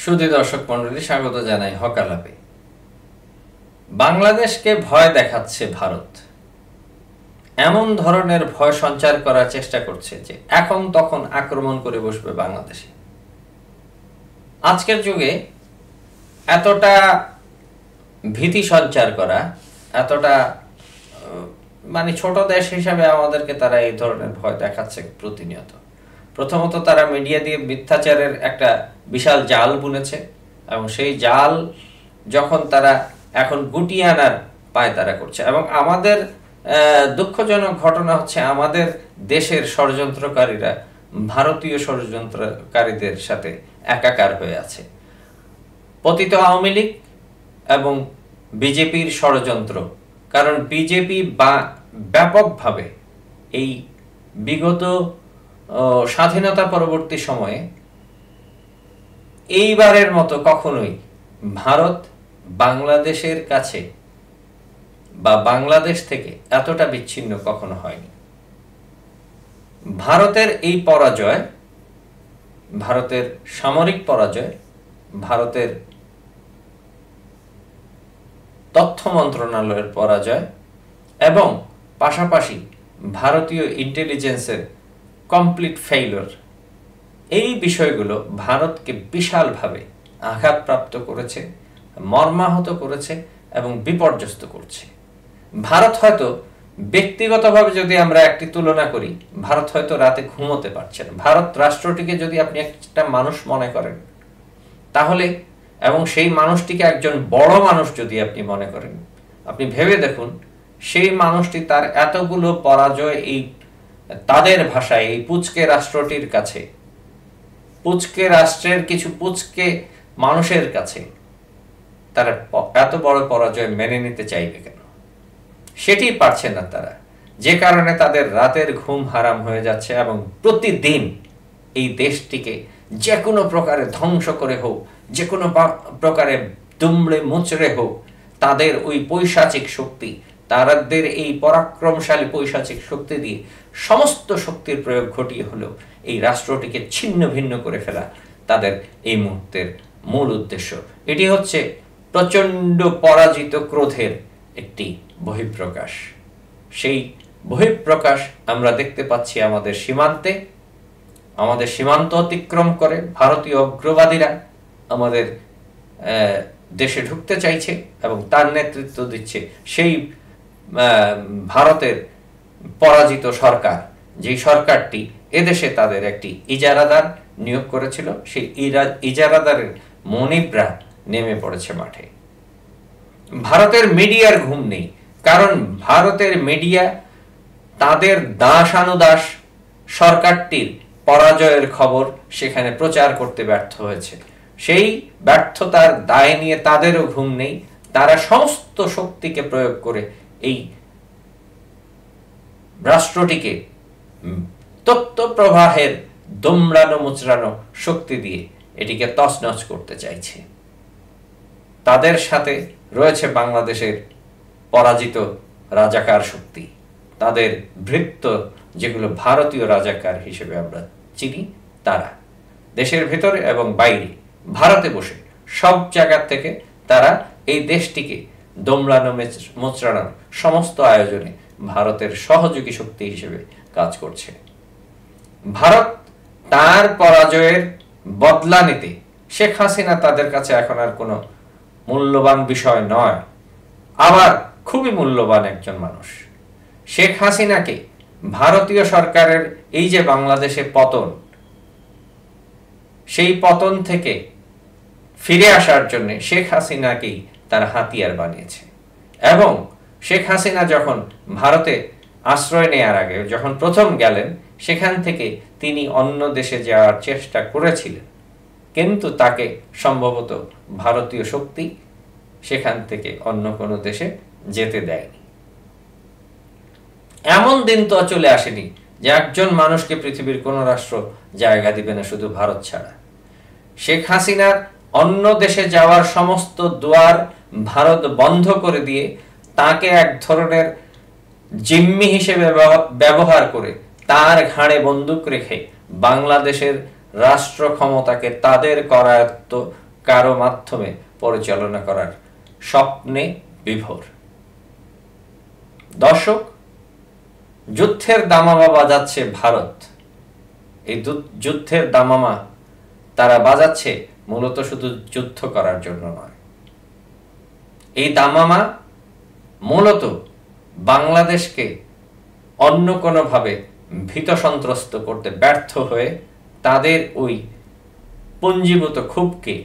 সুধী দর্শক মণ্ডলী, স্বাগত জানাই হক আলাপে। বাংলাদেশকে ভয় দেখাচ্ছে ভারত, এমন ধরনের ভয় সঞ্চার করার চেষ্টা করছে যে এখন তখন আক্রমণ করে বসবে বাংলাদেশে। আজকের যুগে এতটা ভীতি সঞ্চার করা, এতটা ছোট দেশ হিসাবে আমাদেরকে তারা এই ধরনের ভয় দেখাচ্ছে প্রতিনিয়ত। প্রথমত তারা মিডিয়া দিয়ে মিথ্যাচারের একটা বিশাল জাল বুনেছে এবং সেই জাল যখন তারা এখন গুটিয়ে আনার পায়তারা করছে, এবং আমাদের দুঃখজনক ঘটনা হচ্ছে আমাদের দেশের ষড়যন্ত্রকারীরা ভারতীয় ষড়যন্ত্রকারীদের সাথে একাকার হয়ে আছে। পতিত আওয়ামী লীগ এবং বিজেপির ষড়যন্ত্র, কারণ বিজেপি ব্যাপকভাবে এই বিগত স্বাধীনতা পরবর্তী সময়ে এইবারের মতো কখনোই ভারত বাংলাদেশের কাছে বা বাংলাদেশ থেকে এতটা বিচ্ছিন্ন কখনো হয়নি। ভারতের এই পরাজয়, ভারতের সামরিক পরাজয়, ভারতের তথ্য মন্ত্রণালয়ের পরাজয় এবং পাশাপাশি ভারতীয় ইন্টেলিজেন্সের কমপ্লিট ফেইলিওর, এই বিষয়গুলো ভারতকে বিশালভাবে আঘাতপ্রাপ্ত করেছে, মর্মাহত করেছে এবং বিপর্যস্ত করছে। ভারত হয়তো ব্যক্তিগতভাবে যদি আমরা একটি তুলনা করি, ভারত হয়তো রাতে ঘুমোতে পারছে না। ভারত রাষ্ট্রটিকে যদি আপনি একটা মানুষ মনে করেন তাহলে, এবং সেই মানুষটিকে একজন বড় মানুষ যদি আপনি মনে করেন, আপনি ভেবে দেখুন সেই মানুষটি তার এতগুলো পরাজয়, এই তাদের ভাষায় এই পুচকে রাষ্ট্রটির কাছে, পুচকে রাষ্ট্রের কিছু পুচকে মানুষের কাছে তারা এত বড় পরাজয় মেনে নিতে চাইবে কেন? সেটি পারছে না তারা, যে কারণে তাদের রাতের ঘুম হারাম হয়ে যাচ্ছে এবং প্রতিদিন এই দেশটিকে যে কোনো প্রকারে ধ্বংস করে হোক, যে কোনো প্রকারে দুমড়ে মুচড়ে হোক, তাদের ওই পৈশাচিক শক্তি, তাদের এই পরাক্রমশালী পৈশাচিক শক্তি দিয়ে সমস্ত শক্তির প্রয়োগ ঘটিয়ে হলেও এই রাষ্ট্রটিকে ছিন্ন ভিন্ন করে ফেলা তাদের এই মুহূর্তের মূল উদ্দেশ্য। এটি হচ্ছে প্রচণ্ড পরাজিত ক্রোধের একটি বহিঃপ্রকাশ। সেই বহিঃপ্রকাশ আমরা দেখতে পাচ্ছি আমাদের সীমান্তে। আমাদের সীমান্ত অতিক্রম করে ভারতীয় অগ্রবাদীরা আমাদের দেশে ঢুকতে চাইছে এবং তার নেতৃত্ব দিচ্ছে সেই ভারতের পরাজিত সরকার, যেই সরকারটি এদেশে তাদের একটি ইজারাদার নিয়োগ করেছিল। সেই ইজারাদারের মনিবরা নেমে পড়েছে মাঠে। ভারতের মিডিয়ার ঘুম নেই, কারণ ভারতের মিডিয়া তাদের দাসানুদাস সরকারটির পরাজয়ের খবর সেখানে প্রচার করতে ব্যর্থ হয়েছে। সেই ব্যর্থতার দায় নিয়ে তাদেরও ঘুম নেই। তারা সমস্ত শক্তিকে প্রয়োগ করে এই রাষ্ট্রটিকে তথ্য প্রবাহের দুমড়ানো মুচড়ানো শক্তি দিয়ে এটিকে তছনছ করতে চাইছে। তাদের সাথে রয়েছে বাংলাদেশের পরাজিত রাজাকার শক্তি, তাদের ভৃত্য, যেগুলো ভারতীয় রাজাকার হিসেবে আমরা চিনি। তারা দেশের ভেতরে এবং বাইরে ভারতে বসে সব জায়গা থেকে তারা এই দেশটিকে দমড়ানো মোচড়ানোর সমস্ত আয়োজনে ভারতের সহযোগী শক্তি হিসেবে কাজ করছে। ভারত তার পরাজয়ের বদলা নিতে, শেখ হাসিনা তাদের কাছে এখন আর কোনো মূল্যবান বিষয় নয়, আবার খুবই মূল্যবান একজন মানুষ। শেখ হাসিনাকে ভারতীয় সরকারের এই যে বাংলাদেশে পতন, সেই পতন থেকে ফিরে আসার জন্য শেখ হাসিনাকেই তার হাতিয়ার বানিয়েছে। এবং শেখ হাসিনা যখন ভারতে আশ্রয় নেয়ার আগে, যখন প্রথম গেলেন, সেখান থেকে তিনি অন্য দেশে যাওয়ার চেষ্টা করেছিলেন, কিন্তু তাকে সম্ভবত ভারতীয় শক্তি সেখান থেকে অন্য কোনো দেশে যেতে দেয়নি। এমন দিন তো চলে আসেনি যে একজন মানুষকে পৃথিবীর কোনো রাষ্ট্র জায়গা দিবে না শুধু ভারত ছাড়া। শেখ হাসিনার অন্য দেশে যাওয়ার সমস্ত দুয়ার ভারত বন্ধ করে দিয়ে তাকে এক ধরনের জিম্মি হিসেবে ব্যবহার করে তার ঘাড়ে বন্দুক রেখে বাংলাদেশের রাষ্ট্র ক্ষমতাকে তাদের করায়ত্ত কারো মাধ্যমে পরিচালনা করার স্বপ্নে বিভোর। দর্শক, যুদ্ধের দামামা বাজাচ্ছে ভারত। এই যুদ্ধের দামামা তারা বাজাচ্ছে মূলত শুধু যুদ্ধ করার জন্য নয়। এই দামামা মূলত বাংলাদেশকে অন্য কোনোভাবে ভীত সন্ত্রস্ত করতে ব্যর্থ হয়ে তাদের ওই পুঞ্জীভূত ক্ষোভকে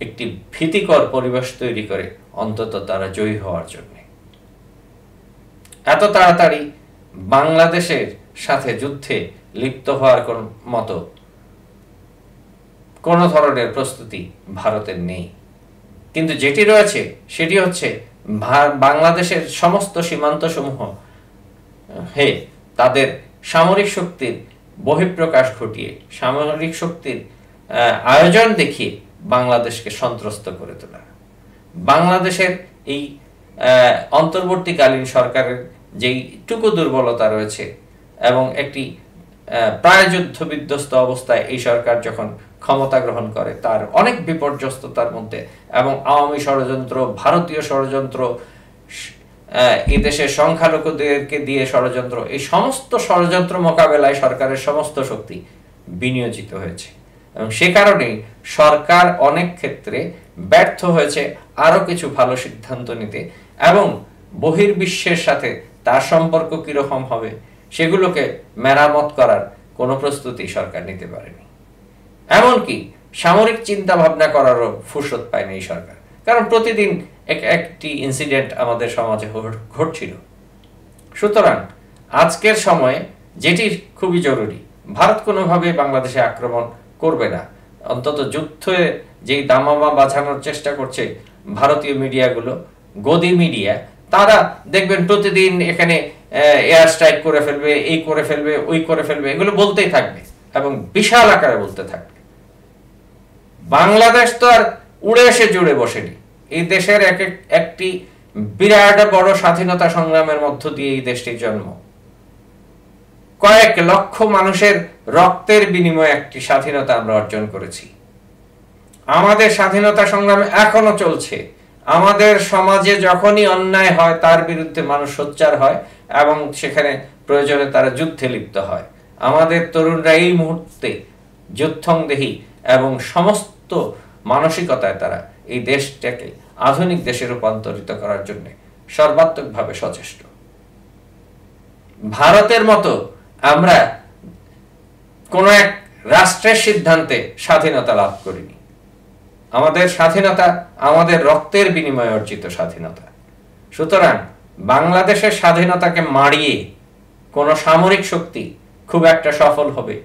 একটি ভীতিকর পরিবেশ তৈরি করে অন্তত তারা জয়ী হওয়ার জন্য। এত তাড়াতাড়ি বাংলাদেশের সাথে যুদ্ধে লিপ্ত হওয়ার মতো কোনো ধরনের প্রস্তুতি ভারতের নেই। কিন্তু যেটি রয়েছে সেটি হচ্ছে বাংলাদেশের সমস্ত সীমান্ত সমূহ তাদের সামরিক শক্তির বহিঃপ্রকাশ ঘটিয়ে, সামরিক শক্তির আয়োজন দেখিয়ে বাংলাদেশকে সন্ত্রস্ত করে তোলা। বাংলাদেশের এই অন্তর্বর্তীকালীন সরকারের যেইটুকু দুর্বলতা রয়েছে এবং একটি প্রায় যুদ্ধ বিধ্বস্ত অবস্থায় এই সরকার যখন ক্ষমতা গ্রহণ করে তার অনেক বিপর্যস্ততার মধ্যে এবং আওয়ামী ষড়যন্ত্র, ভারতীয় ষড়যন্ত্র, এই দেশের সংখ্যালঘুদেরকে দিয়ে ষড়যন্ত্র, এই সমস্ত ষড়যন্ত্র মোকাবেলায় সরকারের সমস্ত শক্তি বিনিয়োজিত হয়েছে এবং সে কারণেই সরকার অনেক ক্ষেত্রে ব্যর্থ হয়েছে আরো কিছু ভালো সিদ্ধান্ত নিতে এবং বহির্বিশ্বের সাথে তার সম্পর্ক কিরকম হবে সেগুলোকে মেরামত করার কোনো প্রস্তুতি সরকার নিতে পারেনি। এমনকি সামরিক চিন্তা ভাবনা করারও ফুরসত পায়নি এই সরকার, কারণ প্রতিদিন একটি ইনসিডেন্ট আমাদের সমাজে ঘটছিল। সুতরাং আজকের সময়ে যেটি খুবই জরুরি, ভারত কোনোভাবে বাংলাদেশে আক্রমণ করবে না। অন্তত যুদ্ধে যেই দামামা বাঁচানোর চেষ্টা করছে ভারতীয় মিডিয়াগুলো, গদি মিডিয়া, তারা দেখবেন প্রতিদিন এখানে এয়ার স্ট্রাইক করে ফেলবে, এই করে ফেলবে, ওই করে ফেলবে, এগুলো বলতেই থাকবে এবং বিশাল আকারে বলতে থাকবে। বাংলাদেশ তো আর উড়ে এসে জুড়ে বসেনি। এই দেশের একটি বিরাট বড় স্বাধীনতা সংগ্রামের মধ্য দিয়ে এই দেশটির জন্ম। কয়েক লক্ষ মানুষের রক্তের বিনিময়ে একটি স্বাধীনতা আমরা অর্জন করেছি। আমাদের স্বাধীনতা সংগ্রাম এখনো চলছে। আমাদের সমাজে যখনই অন্যায় হয় তার বিরুদ্ধে মানুষ সোচ্চার হয় এবং সেখানে প্রয়োজনে তারা যুদ্ধে লিপ্ত হয়। আমাদের তরুণরা এই মুহূর্তে যুদ্ধংদেহী এবং সমস্ত মানসিকতায় তারা এই দেশটাকে আধুনিক দেশে রূপান্তরিত করার জন্য সর্বাত্মকভাবে সচেষ্ট। ভারতের মতো আমরা কোন এক রাষ্ট্রের সিদ্ধান্তে স্বাধীনতা লাভ করিনি। আমাদের স্বাধীনতা আমাদের রক্তের বিনিময়ে অর্জিত স্বাধীনতা। সুতরাং বাংলাদেশের স্বাধীনতাকে মারিয়ে কোন সামরিক শক্তি খুব একটা সফল হবে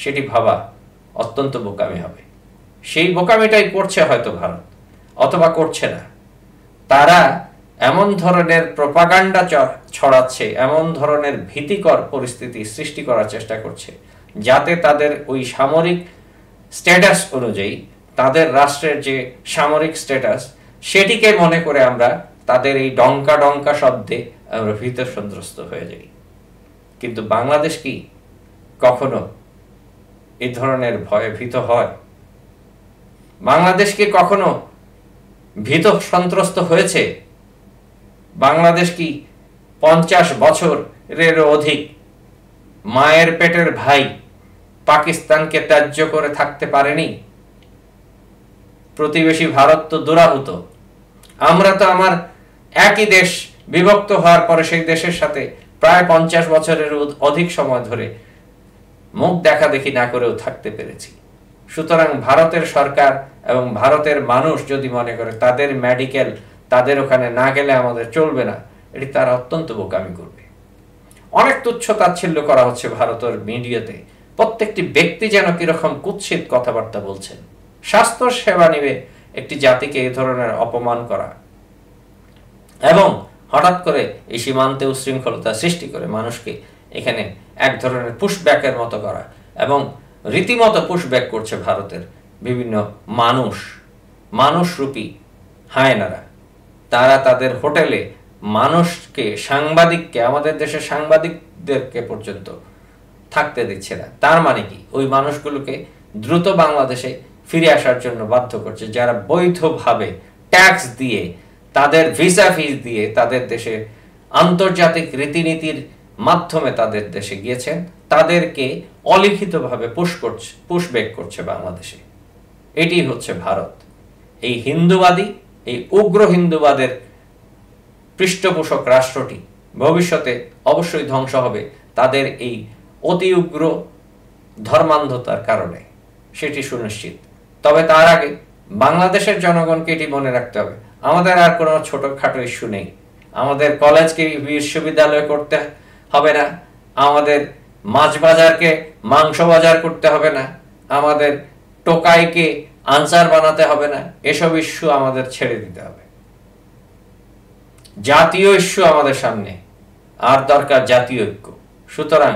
সেটি ভাবা অত্যন্ত বোকামি হবে। সেই বোকামিটাই করছে হয়তো ভারত, অথবা করছে না। তারা এমন ধরনের প্রপাগান্ডা ছড়াচ্ছে, এমন ধরনের ভীতিকর পরিস্থিতি সৃষ্টি করার চেষ্টা করছে যাতে তাদের ওই সামরিক স্ট্যাটাস অনুযায়ী, তাদের রাষ্ট্রের যে সামরিক স্ট্যাটাস, সেটিকে মনে করে আমরা তাদের এই ডঙ্কা ডঙ্কা শব্দে আমরা ভীত সন্ত্রস্ত হয়ে যাই। কিন্তু বাংলাদেশ কি কখনো এই ধরনের ভয়ে ভীত হয়? বাংলাদেশ কি কখনো ভীত সন্ত্রস্ত হয়েছে? বাংলাদেশ কি 50 বছরের অধিক মায়ের পেটের ভাই পাকিস্তানকে ত্যায্য করে থাকতে পারেনি? প্রতিবেশী ভারত তো দুরাহুত। আমরা তো আমার একই দেশ বিভক্ত হওয়ার পরে সেই দেশের সাথে প্রায় 50 বছরের অধিক সময় ধরে মুখ দেখা দেখি না করেও থাকতে পেরেছি। সুতরাং ভারতের সরকার এবং ভারতের মানুষ যদি মনে করে তাদের মেডিকেল তাদের ওখানে না গেলে আমাদের চলবে না, এটি তারা অত্যন্ত বোকামি করবে। অনেক তুচ্ছ তাচ্ছিল্য করা হচ্ছে ভারতের মিডিয়াতে। প্রত্যেকটি ব্যক্তি যেন কিরকম কুৎসিত কথাবার্তা বলছেন। স্বাস্থ্য সেবা নিবে একটি জাতিকে এই ধরনের অপমান করা এবং হঠাৎ করে এই সীমান্তে উশৃঙ্খলতা সৃষ্টি করে মানুষকে এখানে এক ধরনের পুশব্যাকের মতো করা, এবং রীতিমতো পুশব্যাক করছে ভারতের বিভিন্ন মানুষরূপী হায়নারা। তারা তাদের হোটেলে মানুষকে, সাংবাদিককে, আমাদের দেশের সাংবাদিকদেরকে পর্যন্ত থাকতে দিচ্ছে না। তার মানে কি? ওই মানুষগুলোকে দ্রুত বাংলাদেশে ফিরে আসার জন্য বাধ্য করছে, যারা বৈধভাবে ট্যাক্স দিয়ে, তাদের ভিসা ফিস দিয়ে তাদের দেশে আন্তর্জাতিক রীতিনীতির মাধ্যমে তাদের দেশে গিয়েছেন, তাদেরকে অলিখিতভাবে পুশব্যাক করছে বাংলাদেশে। এটি হচ্ছে ভারত। এই হিন্দুবাদী, এই উগ্র হিন্দুবাদের পৃষ্ঠপোষক রাষ্ট্রটি ভবিষ্যতে অবশ্যই ধ্বংস হবে তাদের এই অতি উগ্র ধর্মান্ধতার কারণে, সেটি সুনিশ্চিত। তবে তার আগে বাংলাদেশের জনগণকে এটি মনে রাখতে হবে, আমাদের আর কোনো ছোটখাটো ইস্যু নেই। আমাদের কলেজকে বিশ্ববিদ্যালয় করতে হবে না, আমাদের মাছ বাজারকে মাংস বাজার করতে হবে না, আমাদের টোকাইকে আনসার বানাতে হবে না। এসব ইস্যু আমাদের ছেড়ে দিতে হবে। জাতীয় ইস্যু আমাদের সামনে, আর দরকার জাতীয় ঐক্য। সুতরাং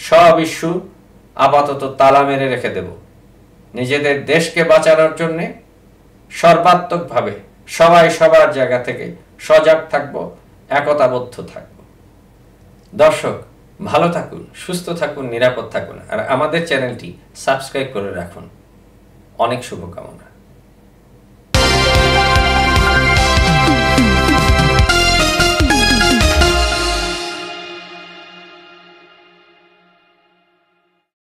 সব ইস্যু আপাতত তালা মেরে রেখে দেব। নিজেদের দেশকে বাঁচানোর জন্য সর্বাত্মকভাবে সবাই সবার জায়গা থেকে সজাগ থাকব, একতাবদ্ধ থাকব। দর্শক, ভালো থাকুন, সুস্থ থাকুন, নিরাপদ থাকুন, আর আমাদের চ্যানেলটি সাবস্ক্রাইব করে রাখুন। অনেক শুভকামনা।